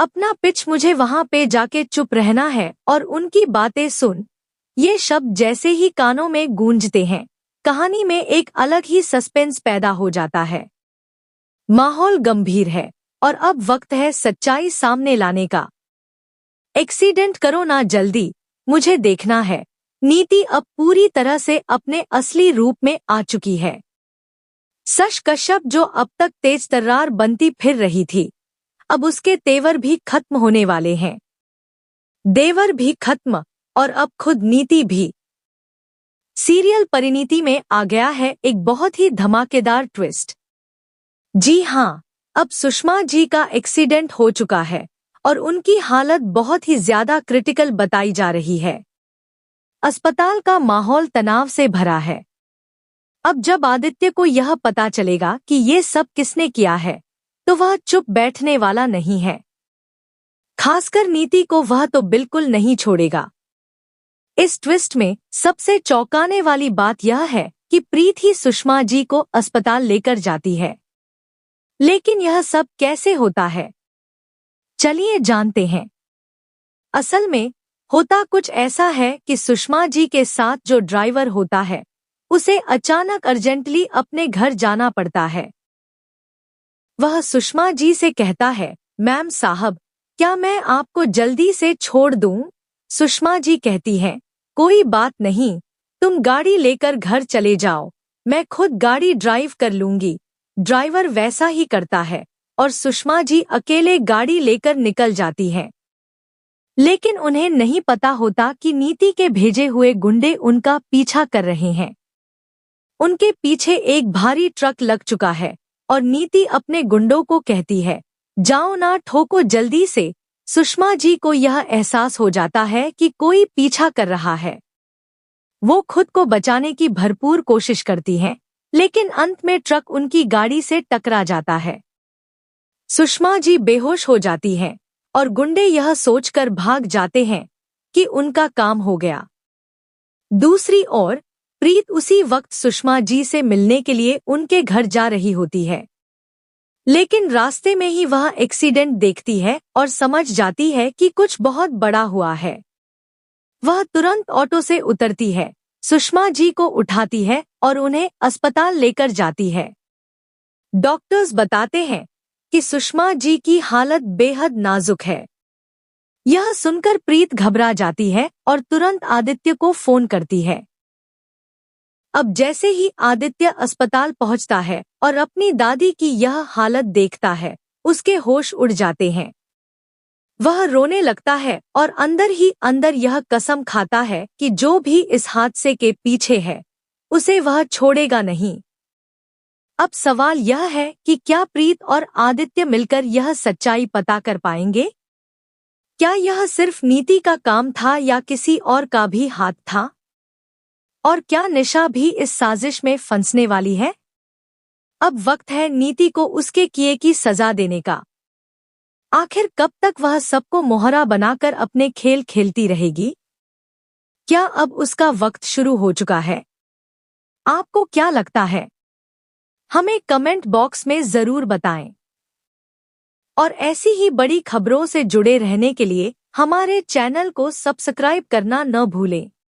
अपना पिच मुझे वहां पे जाके चुप रहना है और उनकी बातें सुन। ये शब्द जैसे ही कानों में गूंजते हैं, कहानी में एक अलग ही सस्पेंस पैदा हो जाता है। माहौल गंभीर है और अब वक्त है सच्चाई सामने लाने का। एक्सीडेंट करो ना जल्दी, मुझे देखना है। नीति अब पूरी तरह से अपने असली रूप में आ चुकी है। शश कश्यप जो अब तक तेज तर्रार बनती फिर रही थी, अब उसके तेवर भी खत्म होने वाले हैं। देवर भी खत्म और अब खुद नीति भी। सीरियल परिणीति में आ गया है एक बहुत ही धमाकेदार ट्विस्ट। जी हाँ, अब सुषमा जी का एक्सीडेंट हो चुका है और उनकी हालत बहुत ही ज्यादा क्रिटिकल बताई जा रही है। अस्पताल का माहौल तनाव से भरा है। अब जब आदित्य को यह पता चलेगा कि ये सब किसने किया है, तो वह चुप बैठने वाला नहीं है। खासकर नीति को वह तो बिल्कुल नहीं छोड़ेगा। इस ट्विस्ट में सबसे चौंकाने वाली बात यह है कि प्रीत ही सुषमा जी को अस्पताल लेकर जाती है। लेकिन यह सब कैसे होता है, चलिए जानते हैं। असल में होता कुछ ऐसा है कि सुषमा जी के साथ जो ड्राइवर होता है, उसे अचानक अर्जेंटली अपने घर जाना पड़ता है। वह सुषमा जी से कहता है, मैम साहब, क्या मैं आपको जल्दी से छोड़ दूं? सुषमा जी कहती हैं, कोई बात नहीं, तुम गाड़ी लेकर घर चले जाओ, मैं खुद गाड़ी ड्राइव कर लूंगी। ड्राइवर वैसा ही करता है और सुषमा जी अकेले गाड़ी लेकर निकल जाती हैं। लेकिन उन्हें नहीं पता होता कि नीति के भेजे हुए गुंडे उनका पीछा कर रहे हैं। उनके पीछे एक भारी ट्रक लग चुका है और नीति अपने गुंडों को कहती है, जाओ ना, ठोको जल्दी से। सुषमा जी को यह एहसास हो जाता है कि कोई पीछा कर रहा है। वो खुद को बचाने की भरपूर कोशिश करती हैं, लेकिन अंत में ट्रक उनकी गाड़ी से टकरा जाता है। सुषमा जी बेहोश हो जाती हैं और गुंडे यह सोचकर भाग जाते हैं कि उनका काम हो गया। दूसरी ओर प्रीत उसी वक्त सुषमा जी से मिलने के लिए उनके घर जा रही होती है। लेकिन रास्ते में ही वह एक्सीडेंट देखती है और समझ जाती है कि कुछ बहुत बड़ा हुआ है। वह तुरंत ऑटो से उतरती है, सुषमा जी को उठाती है और उन्हें अस्पताल लेकर जाती है। डॉक्टर्स बताते हैं कि सुषमा जी की हालत बेहद नाजुक है। यह सुनकर प्रीत घबरा जाती है और तुरंत आदित्य को फोन करती है। अब जैसे ही आदित्य अस्पताल पहुंचता है और अपनी दादी की यह हालत देखता है, उसके होश उड़ जाते हैं। वह रोने लगता है और अंदर ही अंदर यह कसम खाता है कि जो भी इस हादसे के पीछे है, उसे वह छोड़ेगा नहीं। अब सवाल यह है कि क्या प्रीत और आदित्य मिलकर यह सच्चाई पता कर पाएंगे? क्या यह सिर्फ नीति का काम था या किसी और का भी हाथ था? और क्या निशा भी इस साजिश में फंसने वाली है? अब वक्त है नीति को उसके किए की सजा देने का। आखिर कब तक वह सबको मोहरा बनाकर अपने खेल खेलती रहेगी? क्या अब उसका वक्त शुरू हो चुका है? आपको क्या लगता है? हमें कमेंट बॉक्स में जरूर बताएं। और ऐसी ही बड़ी खबरों से जुड़े रहने के लिए हमारे चैनल को सब्सक्राइब करना न भूलें।